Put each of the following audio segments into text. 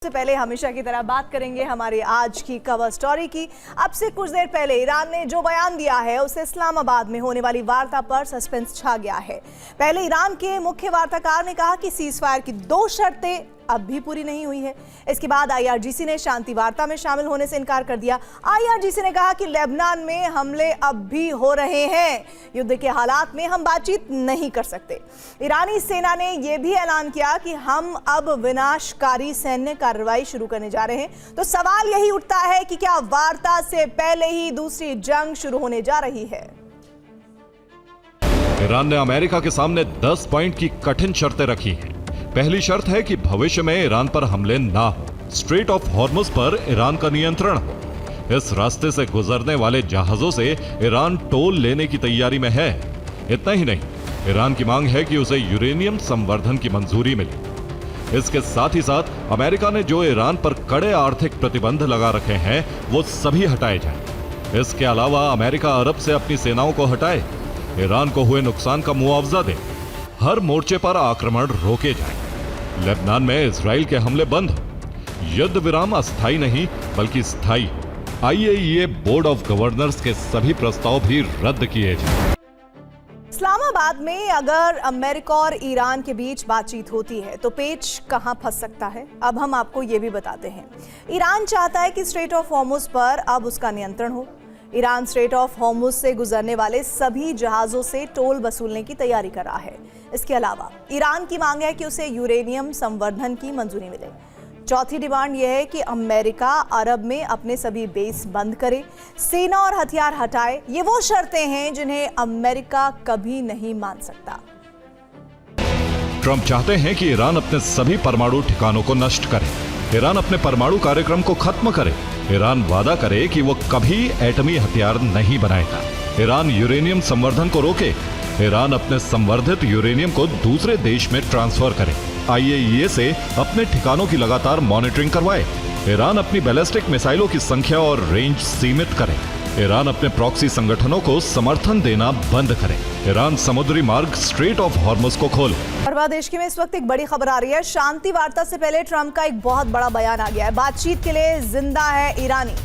से पहले हमेशा की तरह बात करेंगे हमारी आज की कवर स्टोरी की। अब से कुछ देर पहले ईरान ने जो बयान दिया है उससे इस्लामाबाद में होने वाली वार्ता पर सस्पेंस छा गया है। पहले ईरान के मुख्य वार्ताकार ने कहा कि सीजफायर की 2 शर्तें अब भी पूरी नहीं हुई है। इसके बाद आईआरजीसी ने शांति वार्ता में शामिल होने से इनकार कर दिया। आईआरजीसी ने कहा कि लेबनान में हमले अब भी हो रहे हैं, युद्ध के हालात में हम बातचीत नहीं कर सकते। ईरानी सेना ने यह भी ऐलान किया कि हम अब विनाशकारी सैन्य कार्रवाई शुरू करने जा रहे हैं। तो सवाल यही उठता है कि क्या वार्ता से पहले ही दूसरी जंग शुरू होने जा रही है? ईरान ने अमेरिका के सामने 10 पॉइंट की कठिन शर्तें रखी हैं। पहली शर्त है कि भविष्य में ईरान पर हमले ना हो। स्ट्रेट ऑफ हॉर्मुज पर ईरान का नियंत्रण हो। इस रास्ते से गुजरने वाले जहाजों से ईरान टोल लेने की तैयारी में है। इतना ही नहीं, ईरान की मांग है कि उसे यूरेनियम संवर्धन की मंजूरी मिले। इसके साथ ही साथ अमेरिका ने जो ईरान पर कड़े आर्थिक प्रतिबंध लगा रखे हैं वो सभी हटाए जाएं। इसके अलावा अमेरिका अरब से अपनी सेनाओं को हटाए, ईरान को हुए नुकसान का मुआवजा दे, हर मोर्चे पर आक्रमण रोके जाएं। लेबनान में इजराइल के हमले बंद हो। युद्ध विराम अस्थायी नहीं बल्कि स्थायी हो। आईएईए बोर्ड ऑफ गवर्नर्स के सभी प्रस्ताव भी रद्द किए जाएं। इस्लामाबाद में अगर अमेरिका और ईरान के बीच बातचीत होती है तो पेच कहां फंस सकता है, अब हम आपको ये भी बताते हैं। ईरान चाहता है कि स्ट्रेट ऑफ हॉर्मुज पर अब उसका नियंत्रण हो। ईरान स्ट्रेट ऑफ हॉर्मुज से गुजरने वाले सभी जहाजों से टोल वसूलने की तैयारी कर रहा है। इसके अलावा ईरान की मांग है कि उसे यूरेनियम संवर्धन की मंजूरी मिले। चौथी डिमांड यह है कि अमेरिका अरब में अपने सभी बेस बंद करे, सेना और हथियार हटाए। ये वो शर्तें हैं जिन्हें अमेरिका कभी नहीं मान सकता। ट्रंप चाहते हैं कि ईरान अपने सभी परमाणु ठिकानों को नष्ट करे, ईरान अपने परमाणु कार्यक्रम को खत्म करे, ईरान वादा करे कि वो कभी एटमी हथियार नहीं बनाएगा, ईरान यूरेनियम संवर्धन को रोके, ईरान अपने संवर्धित यूरेनियम को दूसरे देश में ट्रांसफर करे, आईएईए से अपने ठिकानों की लगातार मॉनिटरिंग करवाए, ईरान अपनी बैलिस्टिक मिसाइलों की संख्या और रेंज सीमित करे, ईरान अपने प्रॉक्सी संगठनों को समर्थन देना बंद करे, ईरान समुद्री मार्ग स्ट्रेट ऑफ हॉर्मुज को खोले। और देश की में इस वक्त एक बड़ी खबर आ रही है। शांति वार्ता से पहले ट्रंप का एक बहुत बड़ा बयान आ गया है। बातचीत के लिए जिंदा है ईरानी।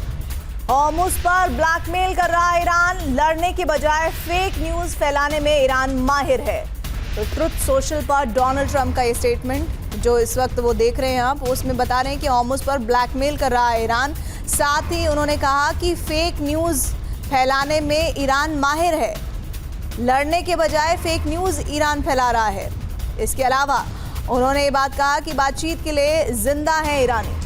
हॉर्मुज पर ब्लैकमेल कर रहा है ईरान, लड़ने के बजाय फेक न्यूज फैलाने में ईरान माहिर है। तो ट्रुथ सोशल पर डोनाल्ड ट्रंप का ये स्टेटमेंट जो इस वक्त वो देख रहे हैं आप, उसमें बता रहे हैं कि हॉर्मुज पर ब्लैकमेल कर रहा है ईरान। साथ ही उन्होंने कहा कि फेक न्यूज फैलाने में ईरान माहिर है, लड़ने के बजाय फेक न्यूज ईरान फैला रहा है। इसके अलावा उन्होंने ये बात कहा कि बातचीत के लिए जिंदा है ईरानी।